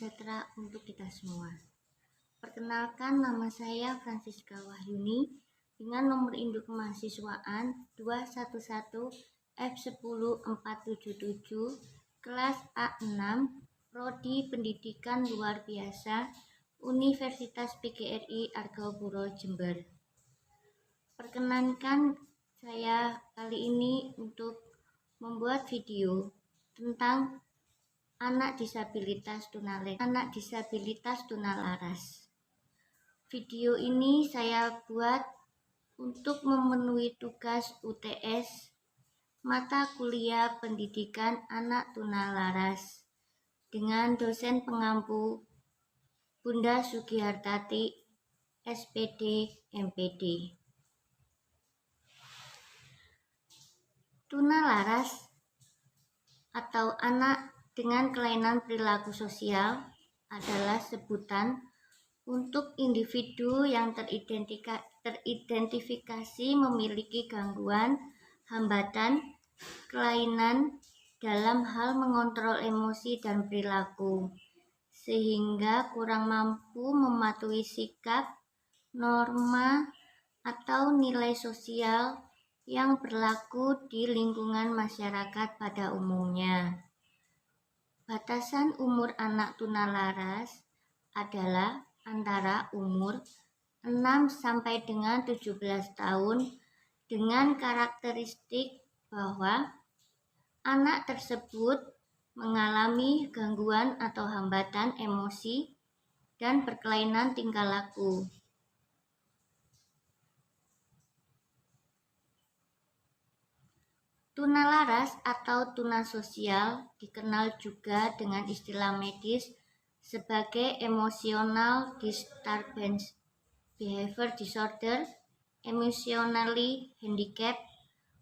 sejahtera untuk kita semua. Perkenalkan, nama saya Francisca Wahyuni dengan nomor induk kemahasiswaan 211F10477 kelas A6 Prodi Pendidikan Luar Biasa Universitas PGRI Argapura Jember. Perkenankan saya kali ini untuk membuat video tentang anak disabilitas tunalaras. Video ini saya buat untuk memenuhi tugas UTS mata kuliah pendidikan anak tunalaras dengan dosen pengampu Bunda Sugihartati, SPD, MPD. Tunalaras atau anak dengan kelainan perilaku sosial adalah sebutan untuk individu yang teridentifikasi memiliki gangguan, hambatan, kelainan dalam hal mengontrol emosi dan perilaku, sehingga kurang mampu mematuhi sikap, norma, atau nilai sosial yang berlaku di lingkungan masyarakat pada umumnya. Batasan umur anak tunalaras adalah antara umur 6 sampai dengan 17 tahun dengan karakteristik bahwa anak tersebut mengalami gangguan atau hambatan emosi dan berkelainan tingkah laku. Tunalaras atau tunasosial dikenal juga dengan istilah medis sebagai Emotional Disturbance Behavior Disorder, Emotionally Handicapped,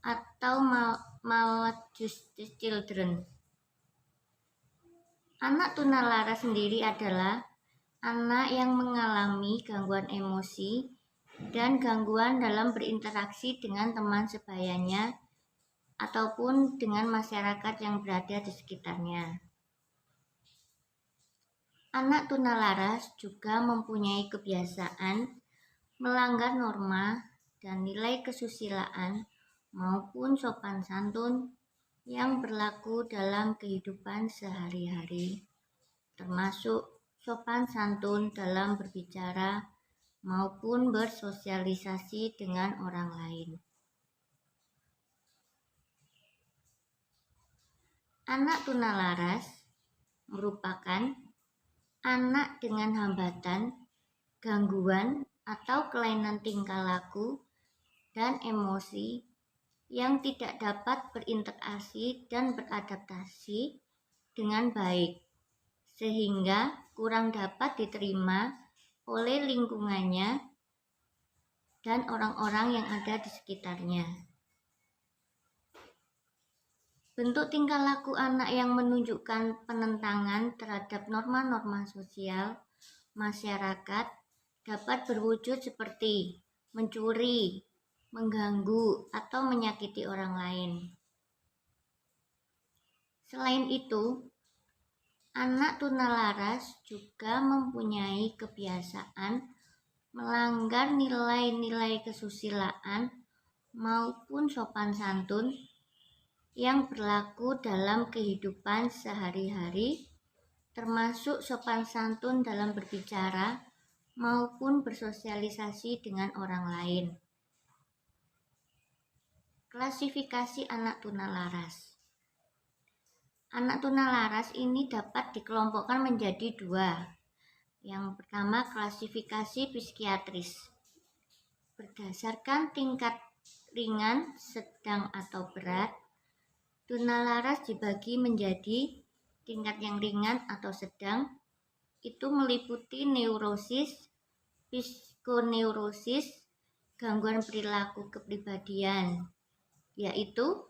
atau Maladjusted Children. Anak tunalaras sendiri adalah anak yang mengalami gangguan emosi dan gangguan dalam berinteraksi dengan teman sebayanya ataupun dengan masyarakat yang berada di sekitarnya. Anak tunalaras juga mempunyai kebiasaan melanggar norma dan nilai kesusilaan maupun sopan santun yang berlaku dalam kehidupan sehari-hari, termasuk sopan santun dalam berbicara maupun bersosialisasi dengan orang lain. Anak tunalaras merupakan anak dengan hambatan, gangguan, atau kelainan tingkah laku dan emosi yang tidak dapat berinteraksi dan beradaptasi dengan baik, sehingga kurang dapat diterima oleh lingkungannya dan orang-orang yang ada di sekitarnya. Bentuk tingkah laku anak yang menunjukkan penentangan terhadap norma-norma sosial masyarakat dapat berwujud seperti mencuri, mengganggu, atau menyakiti orang lain. Selain itu, anak tunalaras juga mempunyai kebiasaan melanggar nilai-nilai kesusilaan maupun sopan santun yang berlaku dalam kehidupan sehari-hari, termasuk sopan santun dalam berbicara maupun bersosialisasi dengan orang lain. Klasifikasi anak tunalaras. Anak tunalaras ini dapat dikelompokkan menjadi dua. Yang pertama, klasifikasi psikiatris. Berdasarkan tingkat ringan, sedang, atau berat, tunalaras dibagi menjadi tingkat yang ringan atau sedang, itu meliputi neurosis, psikoneurosis, gangguan perilaku kepribadian, yaitu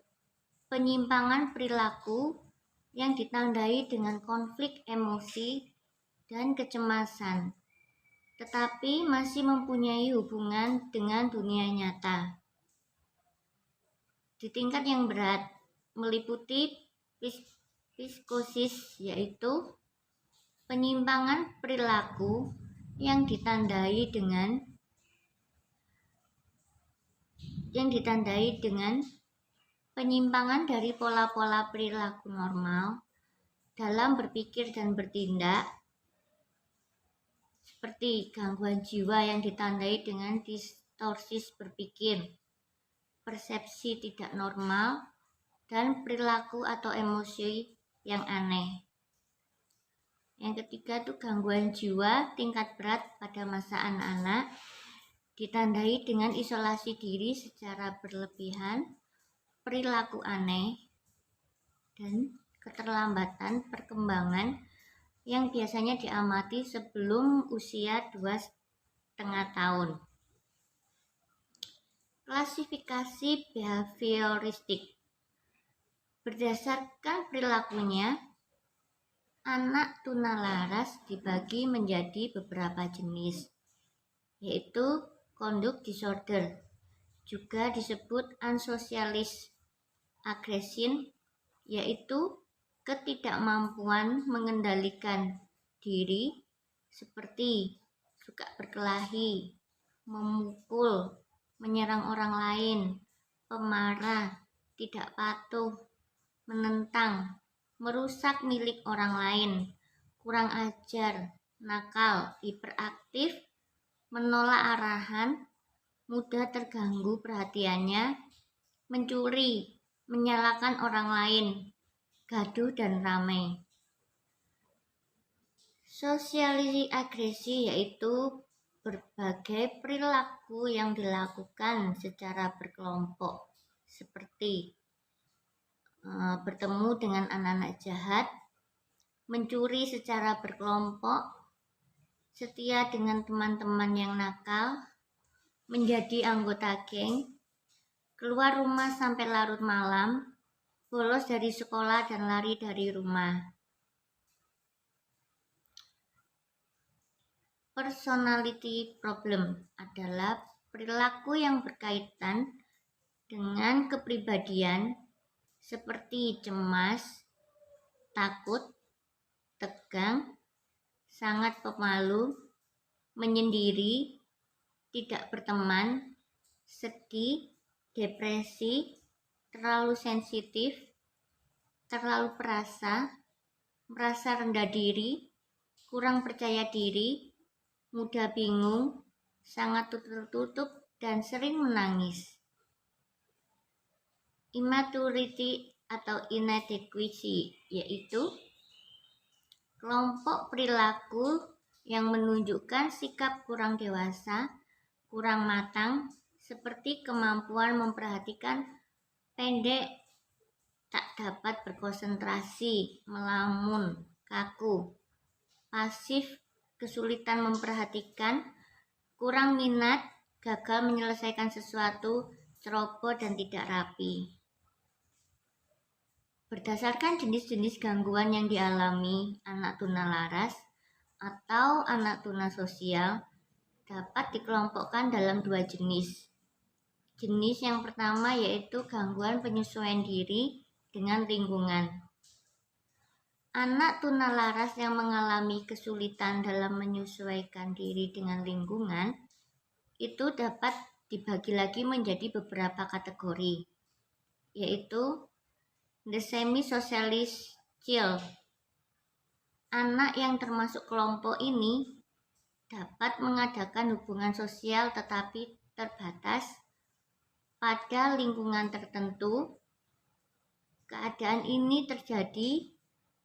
penyimpangan perilaku yang ditandai dengan konflik emosi dan kecemasan, tetapi masih mempunyai hubungan dengan dunia nyata. Di tingkat yang berat, meliputi psikosis, yaitu Penyimpangan perilaku yang ditandai dengan penyimpangan dari pola-pola perilaku normal dalam berpikir dan bertindak, seperti gangguan jiwa yang ditandai dengan distorsi berpikir, persepsi tidak normal, dan perilaku atau emosi yang aneh. Yang ketiga itu gangguan jiwa tingkat berat pada masa anak-anak, ditandai dengan isolasi diri secara berlebihan, perilaku aneh, dan keterlambatan perkembangan yang biasanya diamati sebelum usia 2,5 tahun. Klasifikasi behavioristik. Berdasarkan perilakunya, anak tunalaras dibagi menjadi beberapa jenis, yaitu conduct disorder, juga disebut unsocialized aggression, yaitu ketidakmampuan mengendalikan diri seperti suka berkelahi, memukul, menyerang orang lain, pemarah, tidak patuh, menentang, merusak milik orang lain, kurang ajar, nakal, hiperaktif, menolak arahan, mudah terganggu perhatiannya, mencuri, menyalahkan orang lain, gaduh dan ramai. Sosialisasi agresi yaitu berbagai perilaku yang dilakukan secara berkelompok, seperti bertemu dengan anak-anak jahat, mencuri secara berkelompok, setia dengan teman-teman yang nakal, menjadi anggota geng, keluar rumah sampai larut malam, bolos dari sekolah dan lari dari rumah. Personality problem adalah perilaku yang berkaitan dengan kepribadian seperti cemas, takut, tegang, sangat pemalu, menyendiri, tidak berteman, sedih, depresi, terlalu sensitif, terlalu perasa, merasa rendah diri, kurang percaya diri, mudah bingung, sangat tertutup, dan sering menangis. Immaturity atau inadequacy yaitu kelompok perilaku yang menunjukkan sikap kurang dewasa, kurang matang, seperti kemampuan memperhatikan pendek, tak dapat berkonsentrasi, melamun, kaku, pasif, kesulitan memperhatikan, kurang minat, gagal menyelesaikan sesuatu, ceroboh dan tidak rapi. Berdasarkan jenis-jenis gangguan yang dialami anak tunalaras atau anak tuna sosial dapat dikelompokkan dalam 2 jenis. Jenis yang pertama yaitu gangguan penyesuaian diri dengan lingkungan. Anak tunalaras yang mengalami kesulitan dalam menyesuaikan diri dengan lingkungan itu dapat dibagi lagi menjadi beberapa kategori, yaitu the semi-socialist child. Anak yang termasuk kelompok ini dapat mengadakan hubungan sosial tetapi terbatas pada lingkungan tertentu. Keadaan ini terjadi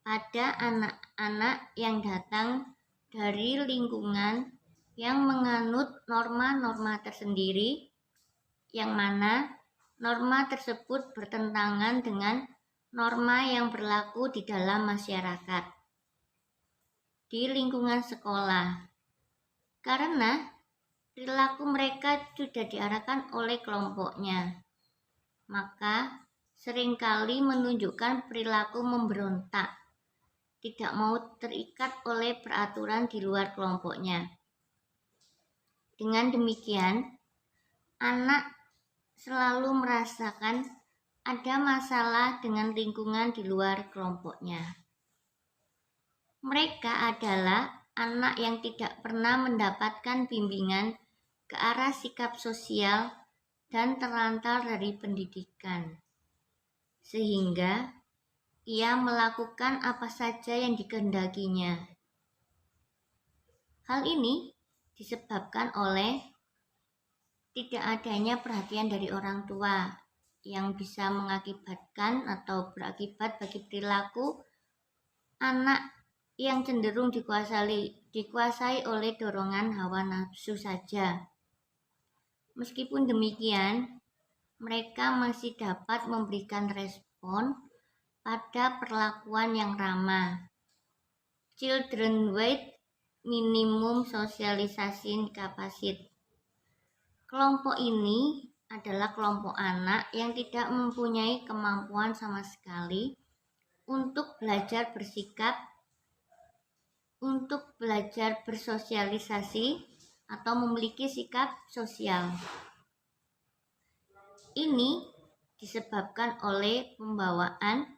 pada anak-anak yang datang dari lingkungan yang menganut norma-norma tersendiri, yang mana norma tersebut bertentangan dengan norma yang berlaku di dalam masyarakat, di lingkungan sekolah, karena perilaku mereka sudah diarahkan oleh kelompoknya, maka seringkali menunjukkan perilaku memberontak, tidak mau terikat oleh peraturan di luar kelompoknya. Dengan demikian, anak selalu merasakan ada masalah dengan lingkungan di luar kelompoknya. Mereka adalah anak yang tidak pernah mendapatkan bimbingan ke arah sikap sosial dan terlantar dari pendidikan, sehingga ia melakukan apa saja yang dikehendakinya. Hal ini disebabkan oleh tidak adanya perhatian dari orang tua yang bisa mengakibatkan atau berakibat bagi perilaku anak yang cenderung dikuasai oleh dorongan hawa nafsu saja. Meskipun demikian, mereka masih dapat memberikan respon pada perlakuan yang ramah. Children with minimum socialization capacity. Kelompok ini adalah kelompok anak yang tidak mempunyai kemampuan sama sekali untuk belajar bersikap, untuk belajar bersosialisasi atau memiliki sikap sosial. Ini disebabkan oleh pembawaan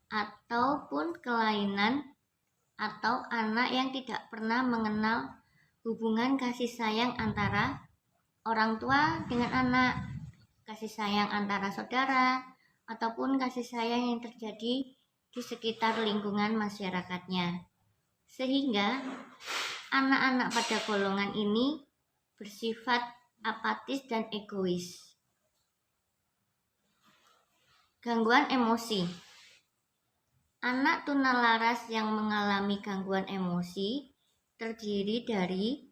ataupun kelainan atau anak yang tidak pernah mengenal hubungan kasih sayang antara orang tua dengan anak, kasih sayang antara saudara, ataupun kasih sayang yang terjadi di sekitar lingkungan masyarakatnya. Sehingga anak-anak pada golongan ini bersifat apatis dan egois. Gangguan emosi. Anak tunalaras yang mengalami gangguan emosi terdiri dari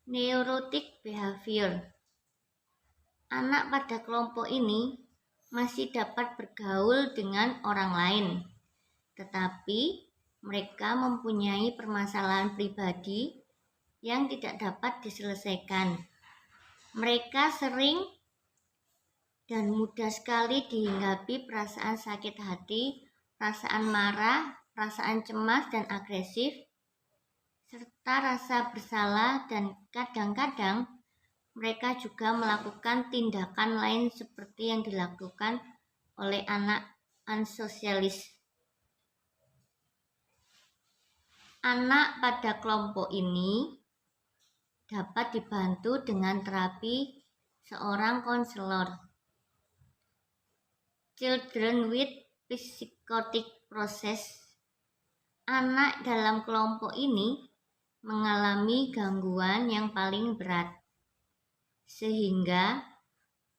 neurotic behavior. Anak pada kelompok ini masih dapat bergaul dengan orang lain, tetapi mereka mempunyai permasalahan pribadi yang tidak dapat diselesaikan. Mereka sering dan mudah sekali dihinggapi perasaan sakit hati, perasaan marah, perasaan cemas dan agresif, serta rasa bersalah, dan kadang-kadang mereka juga melakukan tindakan lain seperti yang dilakukan oleh anak unsosialis. Anak pada kelompok ini dapat dibantu dengan terapi seorang konselor. Children with psychotic process. Anak dalam kelompok ini mengalami gangguan yang paling berat, sehingga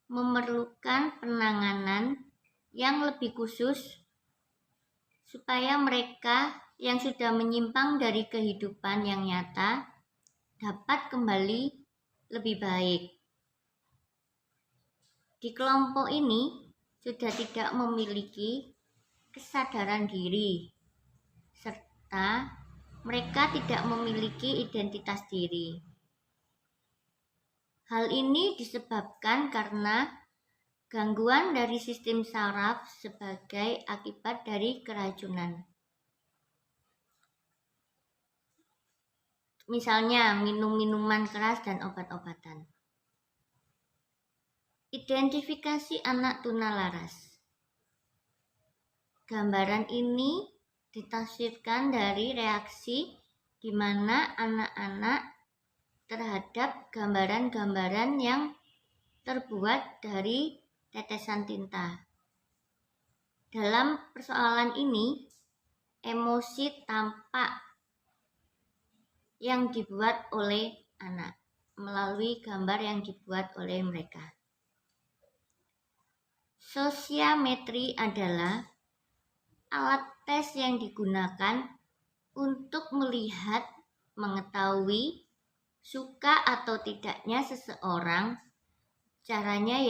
memerlukan penanganan yang lebih khusus supaya mereka yang sudah menyimpang dari kehidupan yang nyata dapat kembali lebih baik. Di kelompok ini sudah tidak memiliki kesadaran diri, serta mereka tidak memiliki identitas diri. Hal ini disebabkan karena gangguan dari sistem saraf sebagai akibat dari keracunan. Misalnya minum minuman keras dan obat-obatan. Identifikasi anak tunalaras. Gambaran ini ditafsirkan dari reaksi di mana anak-anak terhadap gambaran-gambaran yang terbuat dari tetesan tinta. Dalam persoalan ini, emosi tampak yang dibuat oleh anak melalui gambar yang dibuat oleh mereka. Sosiometri adalah alat tes yang digunakan untuk melihat, mengetahui suka atau tidaknya seseorang. Caranya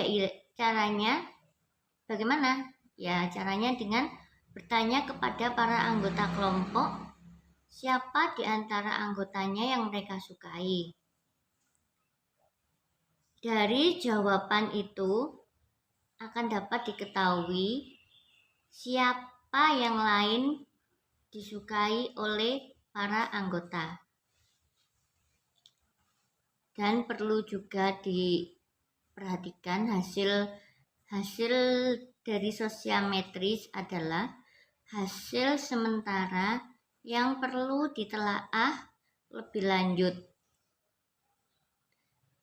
bagaimana? Ya, caranya dengan bertanya kepada para anggota kelompok siapa di antara anggotanya yang mereka sukai. Dari jawaban itu akan dapat diketahui siapa yang lain disukai oleh para anggota. Dan perlu juga diperhatikan hasil dari sosiometris adalah hasil sementara yang perlu ditelaah lebih lanjut.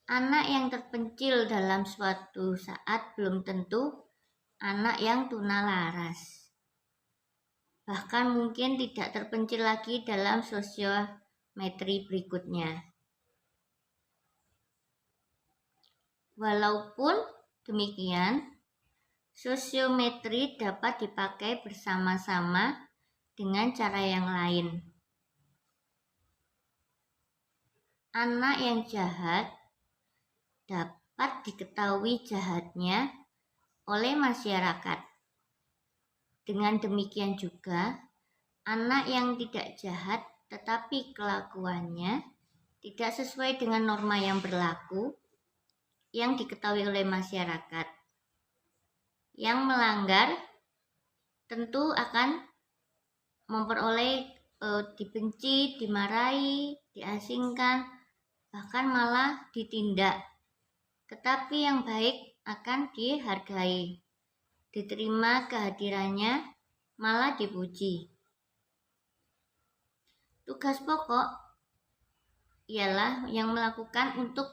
Anak yang terpencil dalam suatu saat belum tentu anak yang tunalaras. Bahkan mungkin tidak terpencil lagi dalam sosiometri berikutnya. Walaupun demikian, sosiometri dapat dipakai bersama-sama dengan cara yang lain. Anak yang jahat dapat diketahui jahatnya oleh masyarakat. Dengan demikian juga, anak yang tidak jahat tetapi kelakuannya tidak sesuai dengan norma yang berlaku, yang diketahui oleh masyarakat. Yang melanggar tentu akan memperoleh dibenci, dimarahi, diasingkan, bahkan malah ditindak. Tetapi yang baik akan dihargai, diterima kehadirannya, malah dipuji. Tugas pokok ialah yang melakukan untuk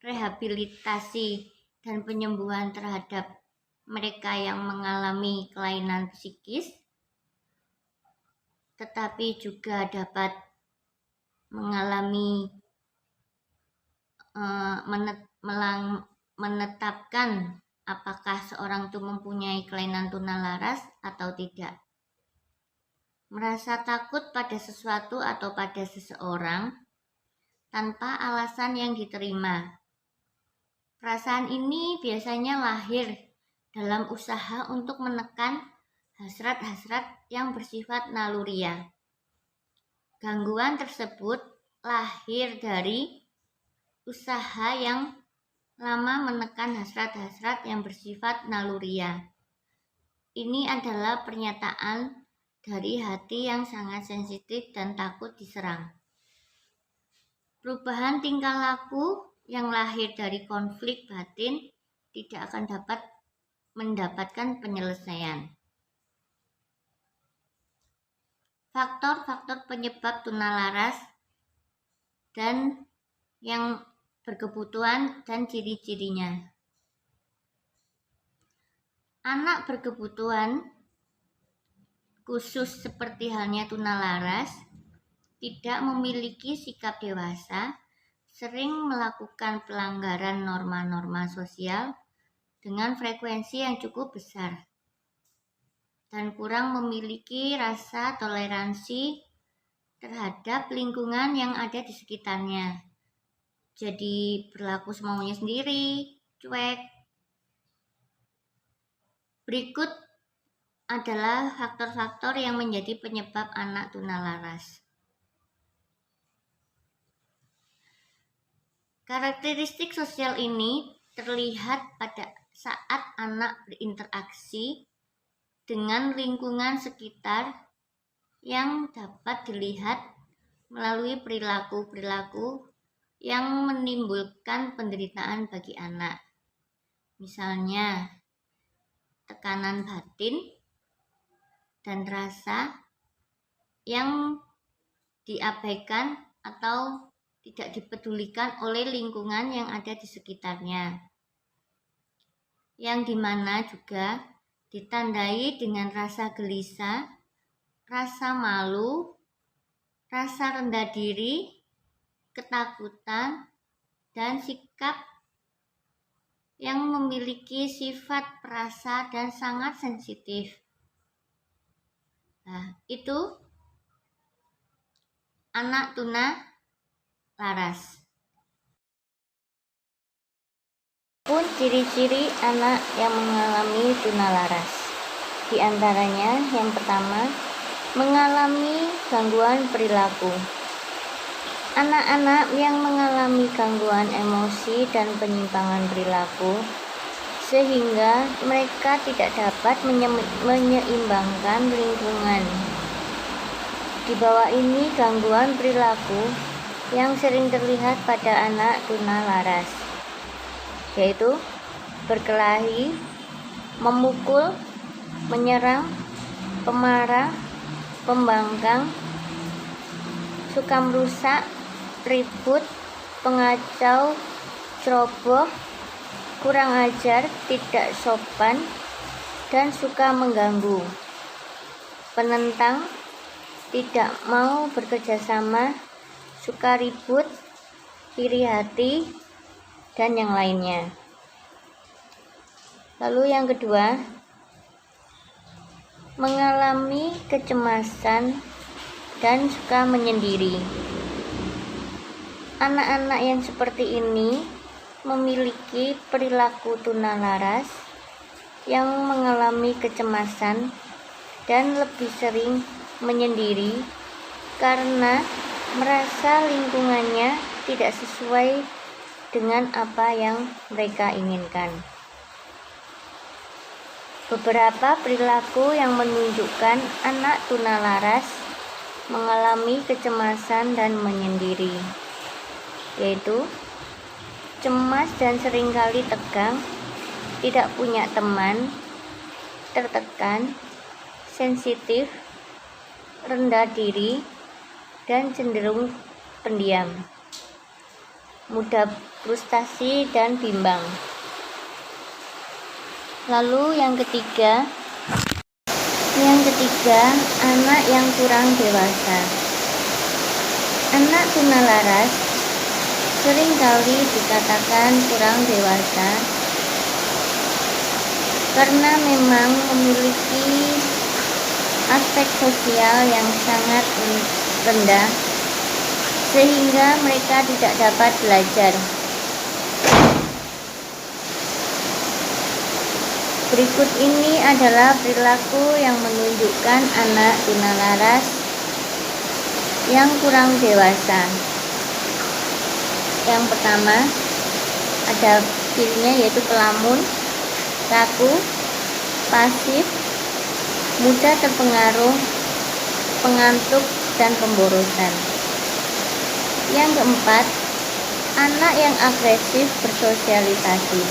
rehabilitasi dan penyembuhan terhadap mereka yang mengalami kelainan psikis, tetapi juga dapat mengalami menetapkan apakah seorang itu mempunyai kelainan tunalaras atau tidak. Merasa takut pada sesuatu atau pada seseorang tanpa alasan yang diterima. Perasaan ini biasanya lahir dalam usaha untuk menekan hasrat-hasrat yang bersifat naluriah. Gangguan tersebut lahir dari usaha yang lama menekan hasrat-hasrat yang bersifat naluriah. Ini adalah pernyataan dari hati yang sangat sensitif dan takut diserang. Perubahan tingkah laku yang lahir dari konflik batin tidak akan dapat mendapatkan penyelesaian. Faktor-faktor penyebab tunalaras dan yang berkebutuhan dan ciri-cirinya. Anak berkebutuhan khusus seperti halnya tunalaras tidak memiliki sikap dewasa, sering melakukan pelanggaran norma-norma sosial dengan frekuensi yang cukup besar, dan kurang memiliki rasa toleransi terhadap lingkungan yang ada di sekitarnya. Jadi berlaku semaunya sendiri, cuek. Berikut adalah faktor-faktor yang menjadi penyebab anak tunalaras. Karakteristik sosial ini terlihat pada saat anak berinteraksi dengan lingkungan sekitar yang dapat dilihat melalui perilaku-perilaku yang menimbulkan penderitaan bagi anak. Misalnya, tekanan batin dan rasa yang diabaikan atau tidak dipedulikan oleh lingkungan yang ada di sekitarnya, yang dimana juga ditandai dengan rasa gelisah, rasa malu, rasa rendah diri, ketakutan, dan sikap yang memiliki sifat perasa dan sangat sensitif. Nah, itu anak tunalaras. Pun ciri-ciri anak yang mengalami tunalaras. Di antaranya yang pertama, mengalami gangguan perilaku. Anak-anak yang mengalami gangguan emosi dan penyimpangan perilaku sehingga mereka tidak dapat menyeimbangkan lingkungan. Di bawah ini gangguan perilaku yang sering terlihat pada anak tunalaras, yaitu berkelahi, memukul, menyerang, pemarah, pembangkang, suka merusak, ribut, pengacau, ceroboh, kurang ajar, tidak sopan, dan suka mengganggu, penentang, tidak mau bekerja sama, suka ribut, iri hati, dan yang lainnya. Lalu yang kedua, mengalami kecemasan dan suka menyendiri. Anak-anak yang seperti ini memiliki perilaku tunalaras yang mengalami kecemasan dan lebih sering menyendiri karena merasa lingkungannya tidak sesuai dengan apa yang mereka inginkan. Beberapa perilaku yang menunjukkan anak tunalaras mengalami kecemasan dan menyendiri, yaitu cemas dan seringkali tegang, tidak punya teman, tertekan, sensitif, rendah diri, dan cenderung pendiam, mudah frustasi dan bimbang. Lalu yang ketiga, anak yang kurang dewasa. Anak tunalaras seringkali dikatakan kurang dewasa karena memang memiliki aspek sosial yang sangat rendah sehingga mereka tidak dapat belajar. Berikut ini adalah perilaku yang menunjukkan anak tunalaras yang kurang dewasa. Yang pertama, ada cirinya yaitu pelamun, kaku, pasif, mudah terpengaruh, pengantuk, dan pemborosan. Yang keempat, anak yang agresif bersosialisasi.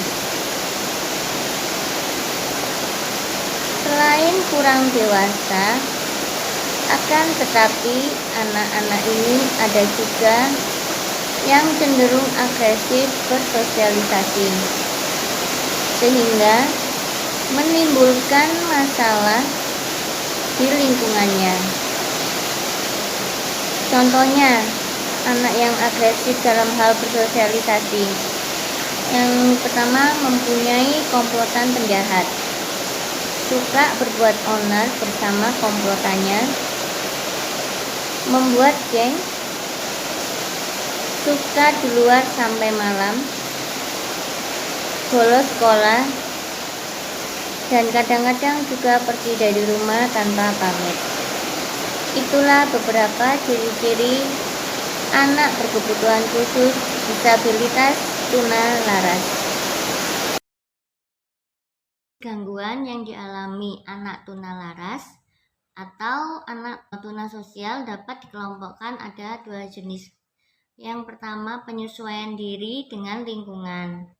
Selain kurang dewasa, akan tetapi anak-anak ini ada juga yang cenderung agresif bersosialisasi, sehingga menimbulkan masalah di lingkungannya. Contohnya, anak yang agresif dalam hal bersosialisasi. Yang pertama, mempunyai komplotan penjahat, suka berbuat onar bersama komplotannya, membuat geng, suka di luar sampai malam, bolos sekolah, dan kadang-kadang juga pergi dari rumah tanpa pamit. Itulah beberapa ciri-ciri anak berkebutuhan khusus disabilitas tunalaras. Gangguan yang dialami anak tunalaras atau anak tunasosial dapat dikelompokkan ada dua jenis. Yang pertama, penyesuaian diri dengan lingkungan.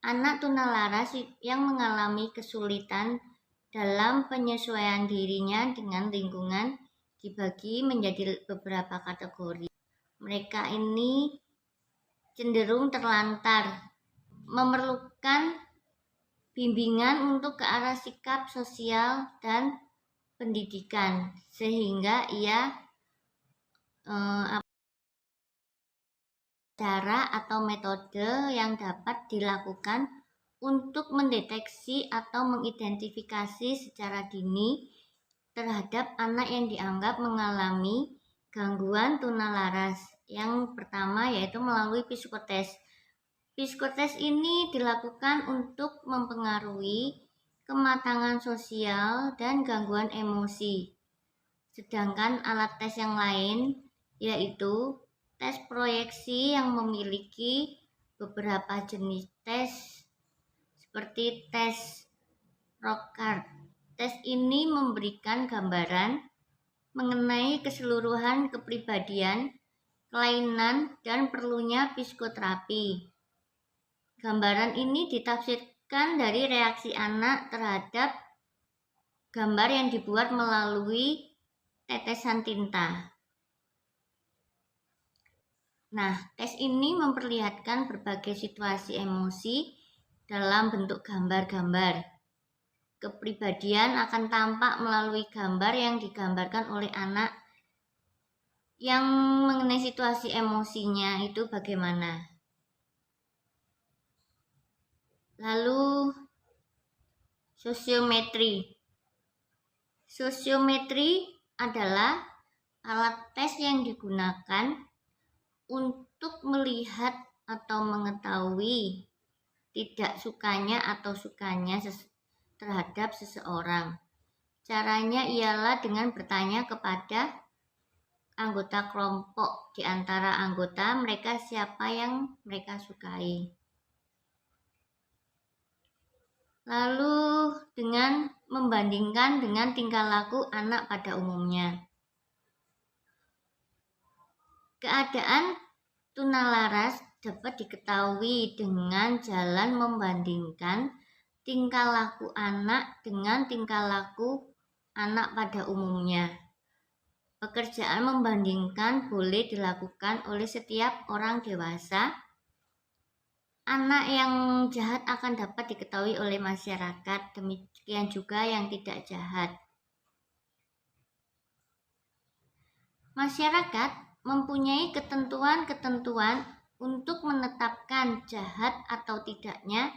Anak tunalaras yang mengalami kesulitan dalam penyesuaian dirinya dengan lingkungan dibagi menjadi beberapa kategori. Mereka ini cenderung terlantar, memerlukan bimbingan untuk ke arah sikap sosial dan pendidikan, sehingga ia cara atau metode yang dapat dilakukan untuk mendeteksi atau mengidentifikasi secara dini terhadap anak yang dianggap mengalami gangguan tunalaras. Yang pertama yaitu melalui psikotes. Psikotes ini dilakukan untuk mempengaruhi kematangan sosial dan gangguan emosi. Sedangkan alat tes yang lain yaitu tes proyeksi yang memiliki beberapa jenis tes seperti tes Rorschach. Tes ini memberikan gambaran mengenai keseluruhan kepribadian, kelainan, dan perlunya psikoterapi. Gambaran ini ditafsirkan dari reaksi anak terhadap gambar yang dibuat melalui tetesan tinta. Nah, tes ini memperlihatkan berbagai situasi emosi dalam bentuk gambar-gambar. Kepribadian akan tampak melalui gambar yang digambarkan oleh anak yang mengenai situasi emosinya itu bagaimana. Lalu sosiometri. Sosiometri adalah alat tes yang digunakan untuk melihat atau mengetahui tidak sukanya atau sukanya terhadap seseorang. Caranya ialah dengan bertanya kepada anggota kelompok. Di antara anggota mereka siapa yang mereka sukai. Lalu dengan membandingkan dengan tingkah laku anak pada umumnya. Keadaan tunalaras dapat diketahui dengan jalan membandingkan tingkah laku anak dengan tingkah laku anak pada umumnya. Pekerjaan membandingkan boleh dilakukan oleh setiap orang dewasa. Anak yang jahat akan dapat diketahui oleh masyarakat, demikian juga yang tidak jahat. Masyarakat mempunyai ketentuan-ketentuan untuk menetapkan jahat atau tidaknya,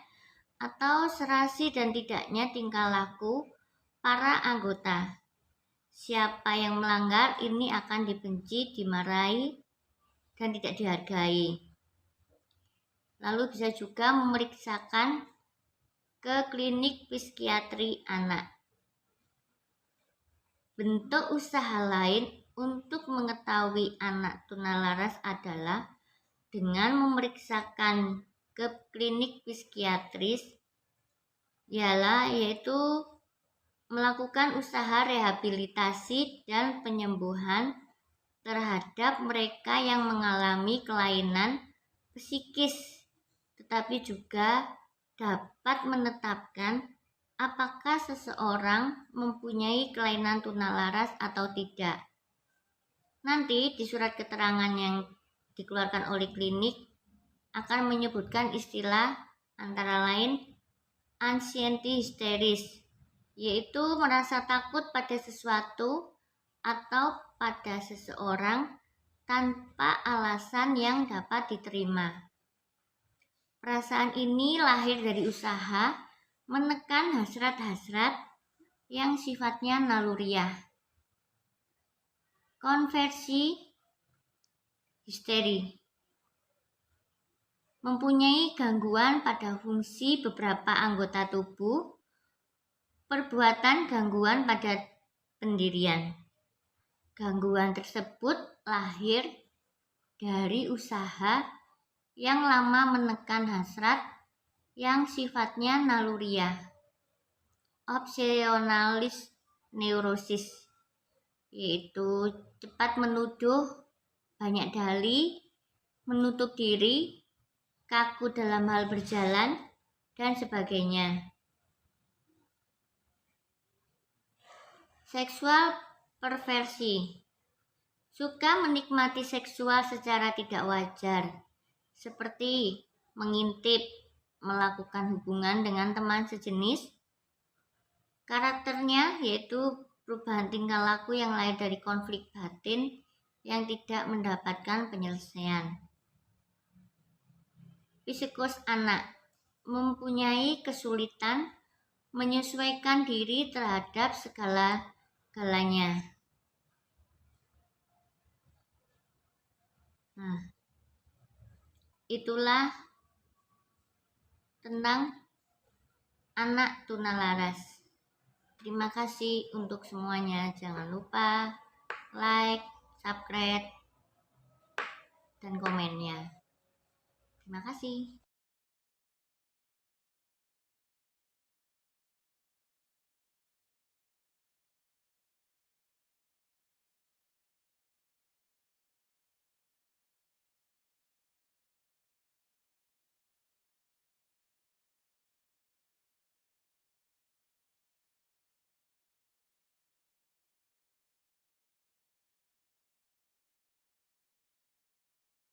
atau serasi dan tidaknya tingkah laku para anggota. Siapa yang melanggar ini akan dibenci, dimarahi, dan tidak dihargai. Lalu bisa juga memeriksakan ke klinik psikiatri anak. Bentuk usaha lain untuk mengetahui anak tunalaras adalah dengan memeriksakan ke klinik psikiatris, yaitu melakukan usaha rehabilitasi dan penyembuhan terhadap mereka yang mengalami kelainan psikis, tetapi juga dapat menetapkan apakah seseorang mempunyai kelainan tunalaras atau tidak. Nanti di surat keterangan yang dikeluarkan oleh klinik akan menyebutkan istilah antara lain anxiety hysteris, yaitu merasa takut pada sesuatu atau pada seseorang tanpa alasan yang dapat diterima. Perasaan ini lahir dari usaha menekan hasrat-hasrat yang sifatnya naluriah. Konversi histeri mempunyai gangguan pada fungsi beberapa anggota tubuh, perbuatan gangguan pada pendirian. Gangguan tersebut lahir dari usaha yang lama menekan hasrat yang sifatnya naluriah. Obsesionalis neurosis, yaitu cepat menuduh, banyak dalih, menutup diri, kaku dalam hal berjalan, dan sebagainya. Seksual perversi, suka menikmati seksual secara tidak wajar, seperti mengintip, melakukan hubungan dengan teman sejenis. Karakternya yaitu perubahan tingkah laku yang lahir dari konflik batin yang tidak mendapatkan penyelesaian. Psikos anak mempunyai kesulitan menyesuaikan diri terhadap segala-galanya. Nah, itulah tentang anak tunalaras. Terima kasih untuk semuanya. Jangan lupa like, subscribe, dan komennya. Terima kasih.